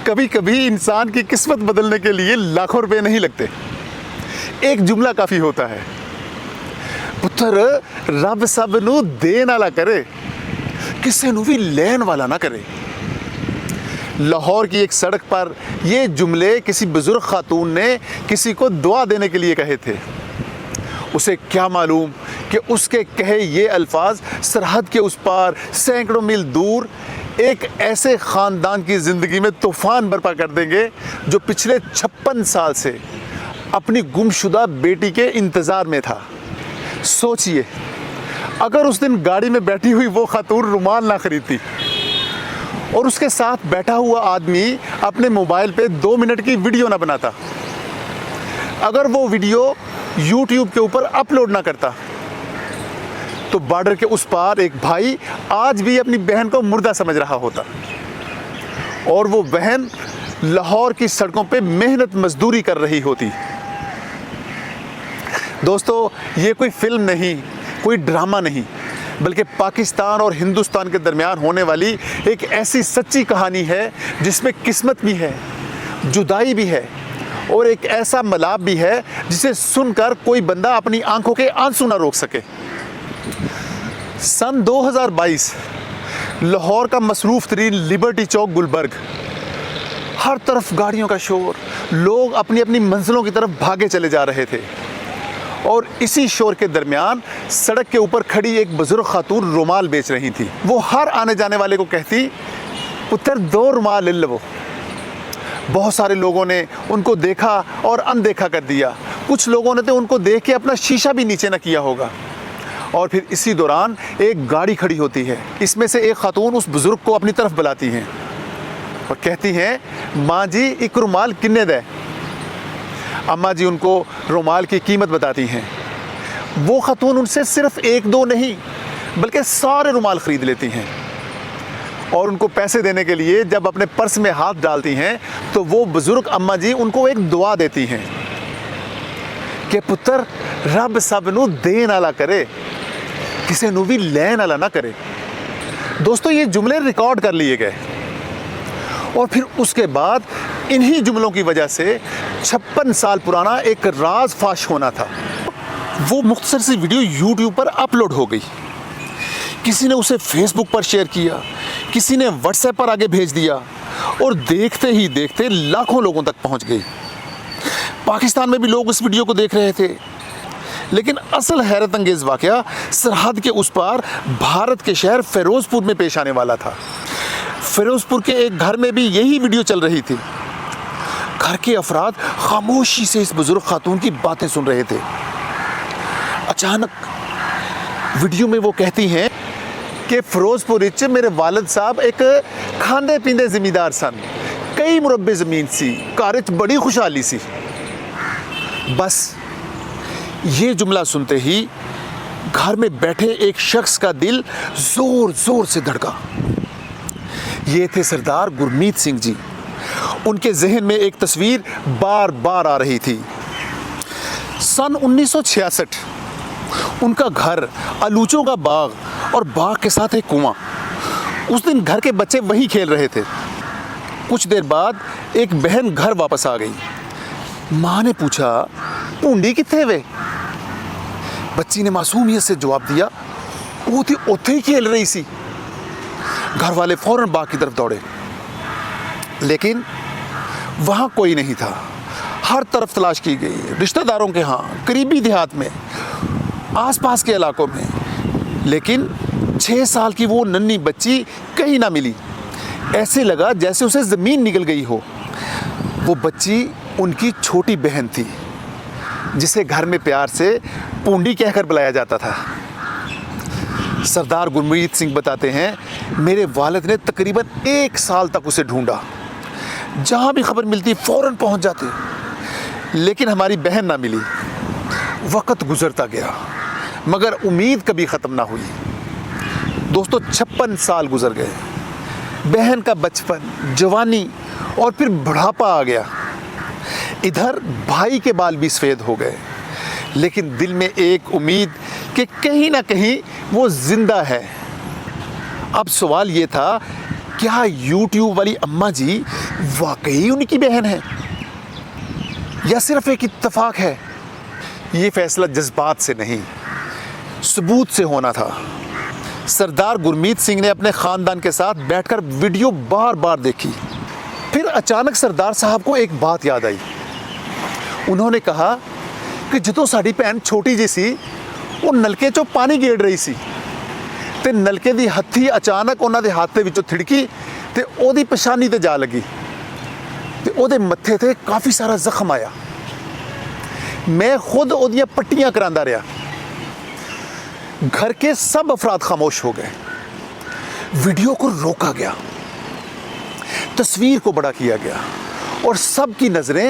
कभी कभी इंसान की किस्मत बदलने के लिए लाखों रुपए नहीं लगते, एक जुमला काफ़ी होता है। पुत्र रब सब नू देन वाला करे, किसी नू भी लेन वाला ना करे। लाहौर की एक सड़क पर ये जुमले किसी बुजुर्ग खातून ने किसी को दुआ देने के लिए कहे थे। उसे क्या मालूम कि उसके कहे ये अल्फाज सरहद के उस पार सैकड़ों मील दूर एक ऐसे ख़ानदान की ज़िंदगी में तूफ़ान बर्पा कर देंगे जो पिछले 56 साल से अपनी गुमशुदा बेटी के इंतज़ार में था। सोचिए, अगर उस दिन गाड़ी में बैठी हुई वो खातून रुमाल ना खरीदती और उसके साथ बैठा हुआ आदमी अपने मोबाइल पे 2 मिनट की वीडियो ना बनाता, अगर वो वीडियो यूट्यूब के ऊपर अपलोड ना करता, तो बॉर्डर के उस पार एक भाई आज भी अपनी बहन को मुर्दा समझ रहा होता और वो बहन लाहौर की सड़कों पे मेहनत मजदूरी कर रही होती। दोस्तों, ये कोई फिल्म नहीं, कोई ड्रामा नहीं, बल्कि पाकिस्तान और हिंदुस्तान के दरमियान होने वाली एक ऐसी सच्ची कहानी है जिसमें किस्मत भी है, जुदाई भी है और एक ऐसा मलाप भी है जिसे सुनकर कोई बंदा अपनी आंखों के आंसू ना रोक सके। सन 2022 लाहौर का मसरूफ़ तरीन लिबर्टी चौक गुलबर्ग, हर तरफ गाड़ियों का शोर, लोग अपनी अपनी मंजिलों की तरफ भागे चले जा रहे थे और इसी शोर के दरमियान सड़क के ऊपर खड़ी एक बुजुर्ग खातून रुमाल बेच रही थी। वो हर आने जाने वाले को कहती, पुत्र 2 रुमाल ले लो। बहुत सारे लोगों ने उनको देखा और अनदेखा कर दिया, कुछ लोगों ने तो उनको देख के अपना शीशा भी नीचे न किया होगा। और फिर इसी दौरान एक गाड़ी खड़ी होती है, इसमें से एक खातून उस बुज़ुर्ग को अपनी तरफ बुलाती हैं और कहती हैं, माँ जी एक रुमाल किन्ने दे। अम्मा जी उनको रुमाल की कीमत बताती हैं। वो खातून उनसे सिर्फ 1-2 नहीं बल्कि सारे रुमाल ख़रीद लेती हैं और उनको पैसे देने के लिए जब अपने पर्स में हाथ डालती हैं तो वो बुज़ुर्ग अम्मा जी उनको एक दुआ देती हैं कि पुत्र रब सब नू देन वाला करे, किसी नू भी लैन वाला ना करे। दोस्तों, ये जुमले रिकॉर्ड कर लिए गए और फिर उसके बाद इन्हीं जुमलों की वजह से 56 साल पुराना एक राज फाश होना था। वो मुख्तसर सी वीडियो यूट्यूब पर अपलोड हो गई, किसी ने उसे फेसबुक पर शेयर किया, किसी ने व्हाट्सएप पर आगे भेज दिया और देखते ही देखते लाखों लोगों तक पहुंच गई। पाकिस्तान में भी लोग इस वीडियो को देख रहे थे, लेकिन असल हैरत अंगेज़ वाक़या सरहद के उस पार भारत के शहर फ़िरोज़पुर में पेश आने वाला था। फ़िरोज़पुर के एक घर में भी यही वीडियो चल रही थी। घर के अफराद खामोशी से इस बुज़ुर्ग खातून की बातें सुन रहे थे। अचानक वीडियो में वो कहती हैं कि फ़िरोज़पुर विच मेरे वालिद साहब एक खांदे पींदे ज़मींदार सन, कई मुरब्बे ज़मीन सी, घर विच बड़ी खुशहाली सी। बस ये जुमला सुनते ही घर में बैठे एक शख्स का दिल ज़ोर ज़ोर से धड़का। ये थे सरदार गुरमीत सिंह जी। उनके जहन में एक तस्वीर बार बार आ रही थी। सन 1966 उनका घर, आलूचों का बाग और बाग के साथ एक कुआं। उस दिन घर के बच्चे वहीं खेल रहे थे। कुछ देर बाद एक बहन घर वापस आ गई। माँ ने पूछा, पूंडी कित्थे वे? बच्ची ने मासूमियत से जवाब दिया, वो थी उत्थे ही खेल रही सी। घर वाले फौरन बाग की तरफ दौड़े, लेकिन वहाँ कोई नहीं था। हर तरफ तलाश की गई, रिश्तेदारों के यहाँ, करीबी देहात में, आसपास के इलाकों में, लेकिन 6 साल की वो नन्ही बच्ची कहीं ना मिली। ऐसे लगा जैसे उसे ज़मीन निगल गई हो। वो बच्ची उनकी छोटी बहन थी, जिसे घर में प्यार से पूंडी कहकर बुलाया जाता था। सरदार गुरमीत सिंह बताते हैं, मेरे वालिद ने तकरीबन 1 साल तक उसे ढूंढा। जहाँ भी खबर मिलती फ़ौरन पहुँच जाते, लेकिन हमारी बहन ना मिली। वक्त गुजरता गया मगर उम्मीद कभी ख़त्म ना हुई। दोस्तों, 56 साल गुजर गए। बहन का बचपन, जवानी और फिर बुढ़ापा आ गया। इधर भाई के बाल भी सफ़ेद हो गए, लेकिन दिल में एक उम्मीद कि कहीं ना कहीं वो ज़िंदा है। अब सवाल ये था, क्या यूट्यूब वाली अम्मा जी वाकई उनकी बहन है या सिर्फ एक इत्तेफाक है? ये फैसला जज्बात से नहीं, सबूत से होना था। सरदार गुरमीत सिंह ने अपने ख़ानदान के साथ बैठकर वीडियो बार बार देखी। फिर अचानक सरदार साहब को एक बात याद आई। उन्होंने कहा कि ਜਦੋਂ ਸਾਡੀ ਭੈਣ ਛੋਟੀ ਜਿਹੀ ਸੀ ਉਹ ਨਲਕੇ 'ਚੋਂ ਪਾਣੀ ਗੇੜ ਰਹੀ ਸੀ ਤੇ ਨਲਕੇ ਦੀ ਹੱਥੀ ਅਚਾਨਕ ਉਹਨਾਂ ਦੇ ਹੱਥ ਦੇ ਵਿੱਚੋਂ ਥਿੜਕੀ ਤੇ ਉਹਦੀ ਪਛਾਣੀ ਤੇ ਜਾ ਲੱਗੀ ਤੇ ਉਹਦੇ ਮੱਥੇ ਤੇ ਕਾਫੀ ਸਾਰਾ ਜ਼ਖਮ ਆਇਆ। मैं खुद ਉਹਦੀਆਂ पट्टियां करांदा रहा। घर के सब अफराद खामोश हो गए। वीडियो को रोका गया, तस्वीर को बड़ा किया गया और सबकी नज़रें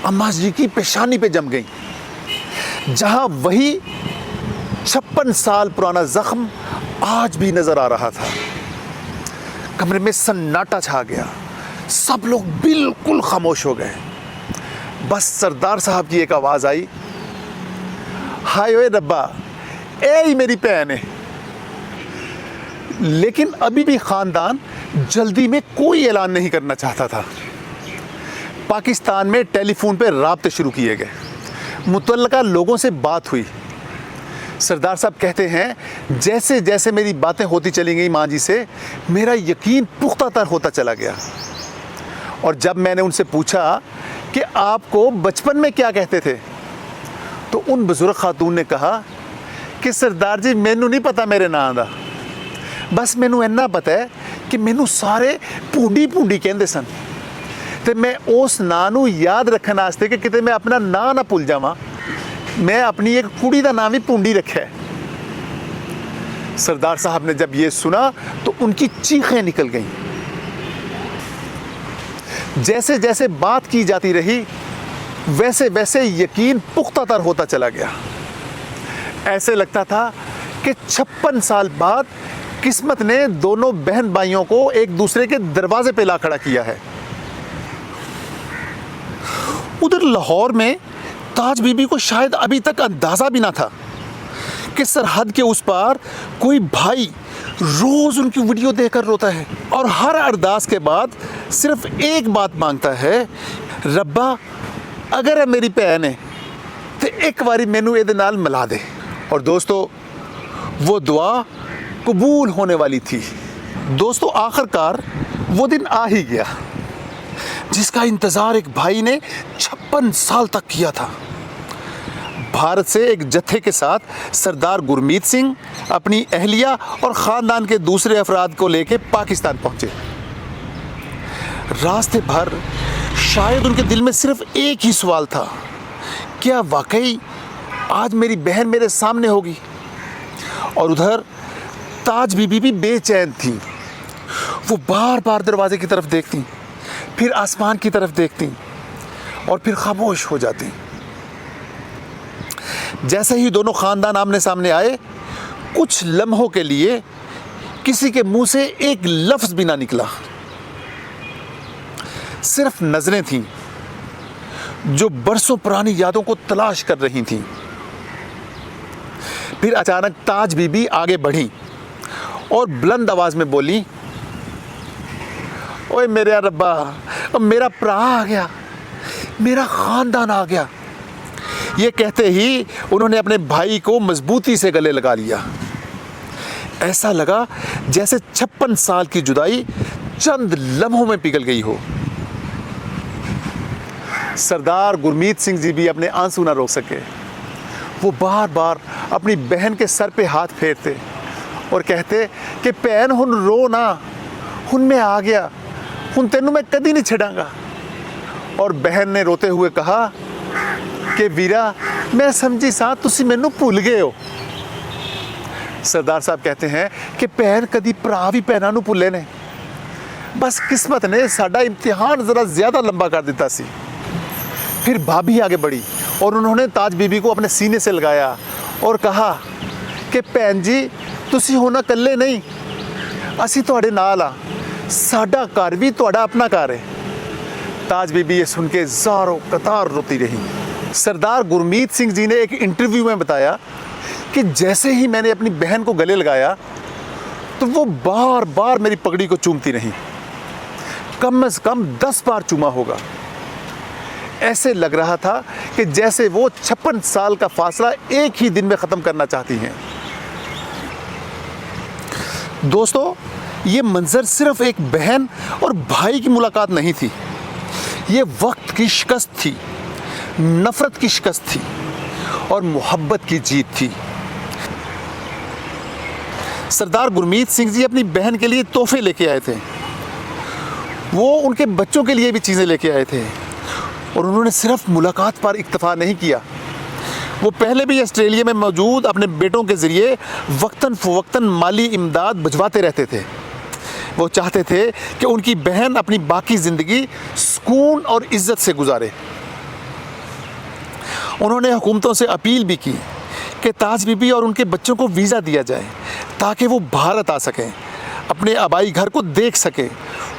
अम्मा जी की पेशानी पे जम गई, जहां वही 56 साल पुराना जख्म आज भी नज़र आ रहा था। कमरे में सन्नाटा छा गया, सब लोग बिल्कुल खामोश हो गए। बस सरदार साहब की एक आवाज़ आई, हाय ओए रब्बा, ए ही मेरी भैन है। लेकिन अभी भी ख़ानदान जल्दी में कोई ऐलान नहीं करना चाहता था। पाकिस्तान में टेलीफोन पे राब्ते शुरू किए गए, मुतल्लका लोगों से बात हुई। सरदार साहब कहते हैं जैसे जैसे मेरी बातें होती चली गई माँ जी से, मेरा यकीन पुख्ता तर होता चला गया। और जब मैंने उनसे पूछा कि आपको बचपन में क्या कहते थे, तो उन बुजुर्ग खातून ने कहा कि सरदार जी मैनू नहीं पता मेरे नाम दा, बस मैनू इन्ना पता है कि मैनू सारे भूंडी भूंडी कहते सन ते मैं उस नां नू याद रखने वास्ते कि किते मैं अपना नां ना भुल जावां, मैं अपनी एक कुड़ी का नाम ही भूंडी रखा है। सरदार साहब ने जब ये सुना तो उनकी चीखें निकल गईं। जैसे जैसे बात की जाती रही वैसे वैसे यकीन पुख्ता तर होता चला गया। ऐसे लगता था कि 56 साल बाद किस्मत ने दोनों बहन भाइयों को एक दूसरे के दरवाजे पे ला खड़ा किया है। उधर लाहौर में ताज बीबी को शायद अभी तक अंदाज़ा भी ना था कि सरहद के उस पार कोई भाई रोज़ उनकी वीडियो देखकर रोता है और हर अरदास के बाद सिर्फ एक बात मांगता है, रब्बा अगर है मेरी भैन है तो एक बारी मैनू ये नाल मिला दे। और दोस्तों वो दुआ कबूल होने वाली थी। दोस्तों आखिरकार वो दिन आ ही गया जिसका इंतज़ार एक भाई ने 56 साल तक किया था। भारत से एक जत्थे के साथ सरदार गुरमीत सिंह अपनी अहलिया और ख़ानदान के दूसरे अफराद को लेकर पाकिस्तान पहुँचे। रास्ते भर शायद उनके दिल में सिर्फ एक ही सवाल था, क्या वाकई आज मेरी बहन मेरे सामने होगी? और उधर ताज बीबी भी बेचैन थी। वो बार बार दरवाजे की तरफ देखती, फिर आसमान की तरफ देखती और फिर खामोश हो जाती। जैसे ही दोनों ख़ानदान आमने सामने आए, कुछ लम्हों के लिए किसी के मुंह से एक लफ्ज़ भी ना निकला, सिर्फ नज़रें थीं जो बरसों पुरानी यादों को तलाश कर रही थीं। फिर अचानक ताज बीबी आगे बढ़ी और बुलंद आवाज़ में बोली, ओए मेरे रब्बा, मेरा भरा आ गया, मेरा ख़ानदान आ गया। ये कहते ही उन्होंने अपने भाई को मजबूती से गले लगा लिया। ऐसा लगा जैसे 56 साल की जुदाई चंद लम्हों में पिघल गई हो। सरदार गुरमीत सिंह जी भी अपने आंसू ना रोक सके। वो बार बार अपनी बहन के सर पे हाथ फेरते और कहते कि भैन हुन रो ना, हुन मैं आ गया, हुन तेनू मैं कदी नहीं छड़ांगा। और बहन ने रोते हुए कहा कि वीरा, मैं समझी सा तुसी मैनू भुल गए हो। सरदार साहब कहते हैं कि भैन कदी भरा भी भैनां नू भुले ने, बस किस्मत ने साडा इम्तिहान ज़रा ज़्यादा लंबा कर दिता सी। फिर भाभी आगे बढ़ी और उन्होंने ताज बीबी को अपने सीने से लगाया और कहा कि भैन जी तुसी होना कल्ले नहीं, असी तुहाडे नाल आ, साडा घर भी तुहाडा अपना घर है। ताज बीबी ये सुन के ज़ारों कतार रोती रही। सरदार गुरमीत सिंह जी ने एक इंटरव्यू में बताया कि जैसे ही मैंने अपनी बहन को गले लगाया तो वो बार बार मेरी पगड़ी को चूमती रही। कम से कम 10 बार चूमा होगा। ऐसे लग रहा था कि जैसे वो 56 साल का फासला एक ही दिन में ख़त्म करना चाहती हैं। दोस्तों, ये मंजर सिर्फ एक बहन और भाई की मुलाकात नहीं थी, ये वक्त की शिकस्त थी, नफ़रत की शिकस्त थी और मोहब्बत की जीत थी। सरदार गुरमीत सिंह जी अपनी बहन के लिए तोहफे लेके आए थे, वो उनके बच्चों के लिए भी चीज़ें लेके आए थे और उन्होंने सिर्फ मुलाकात पर इक्तफ़ा नहीं किया, वो पहले भी ऑस्ट्रेलिया में मौजूद अपने बेटों के ज़रिए वक्तन फ़वक्तन माली इमदाद भिजवाते रहते थे। वो चाहते थे कि उनकी बहन अपनी बाकी ज़िंदगी सुकून और इज़्ज़त से गुजारे। उन्होंने हुकूमतों से अपील भी की कि ताज बीबी और उनके बच्चों को वीज़ा दिया जाए ताकि वो भारत आ सकें, अपने आबाई घर को देख सकें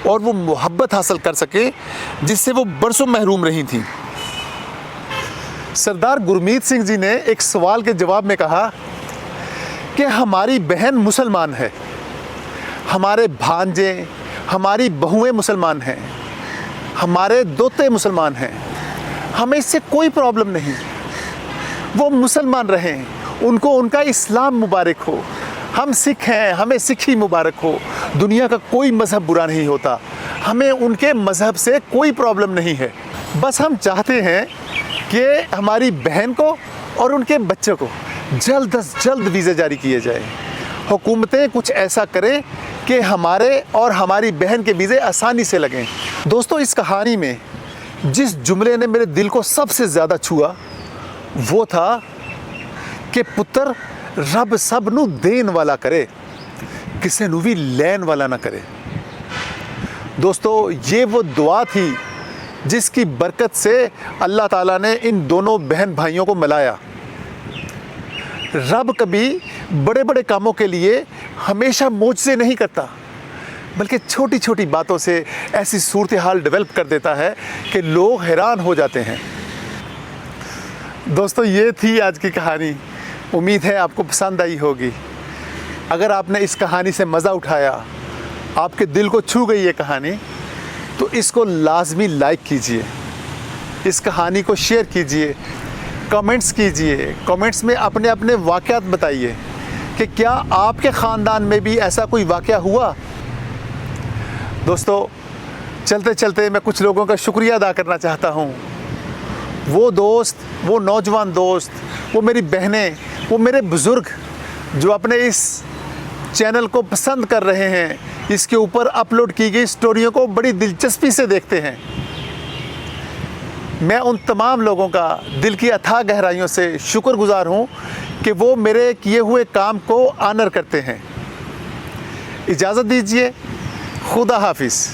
और वो मोहब्बत हासिल कर सकें जिससे वो बरसों महरूम रही थीं। सरदार गुरमीत सिंह जी ने एक सवाल के जवाब में कहा कि हमारी बहन मुसलमान है, हमारे भांजे, हमारी बहुएं मुसलमान हैं, हमारे दोते मुसलमान हैं, हमें इससे कोई प्रॉब्लम नहीं, वो मुसलमान रहें, उनको उनका इस्लाम मुबारक हो, हम सिख हैं, हमें सिखी मुबारक हो, दुनिया का कोई मज़हब बुरा नहीं होता, हमें उनके मज़हब से कोई प्रॉब्लम नहीं है, बस हम चाहते हैं कि हमारी बहन को और उनके बच्चों को जल्द अज जल्द वीज़ा जारी किए जाए। हुकूमतें कुछ ऐसा करें कि हमारे और हमारी बहन के वीज़े आसानी से लगें। दोस्तों, इस कहानी में जिस जुमले ने मेरे दिल को सबसे ज़्यादा छुआ वो था कि पुत्र रब सब नू देन वाला करे, किसी नू भी लैन वाला ना करे। दोस्तों, ये वो दुआ थी जिसकी बरकत से अल्लाह ताला ने इन दोनों बहन भाइयों को मिलाया। रब कभी बड़े बड़े कामों के लिए हमेशा मोज़े नहीं करता, बल्कि छोटी छोटी बातों से ऐसी सूरत हाल डेवलप कर देता है कि लोग हैरान हो जाते हैं। दोस्तों, ये थी आज की कहानी। उम्मीद है आपको पसंद आई होगी। अगर आपने इस कहानी से मज़ा उठाया, आपके दिल को छू गई ये कहानी, तो इसको लाजमी लाइक कीजिए, इस कहानी को शेयर कीजिए, कमेंट्स कीजिए, कमेंट्स में अपने अपने वाक़यात बताइए कि क्या आपके ख़ानदान में भी ऐसा कोई वाक़या हुआ। दोस्तों, चलते चलते मैं कुछ लोगों का शुक्रिया अदा करना चाहता हूँ। वो दोस्त, वो नौजवान दोस्त, वो मेरी बहनें, वो मेरे बुज़ुर्ग जो अपने इस चैनल को पसंद कर रहे हैं, इसके ऊपर अपलोड की गई स्टोरियों को बड़ी दिलचस्पी से देखते हैं। मैं उन तमाम लोगों का दिल की अथाह गहराइयों से शुक्रगुज़ार हूँ कि वो मेरे किए हुए काम को ऑनर करते हैं। इजाज़त दीजिए, खुदा हाफिज़।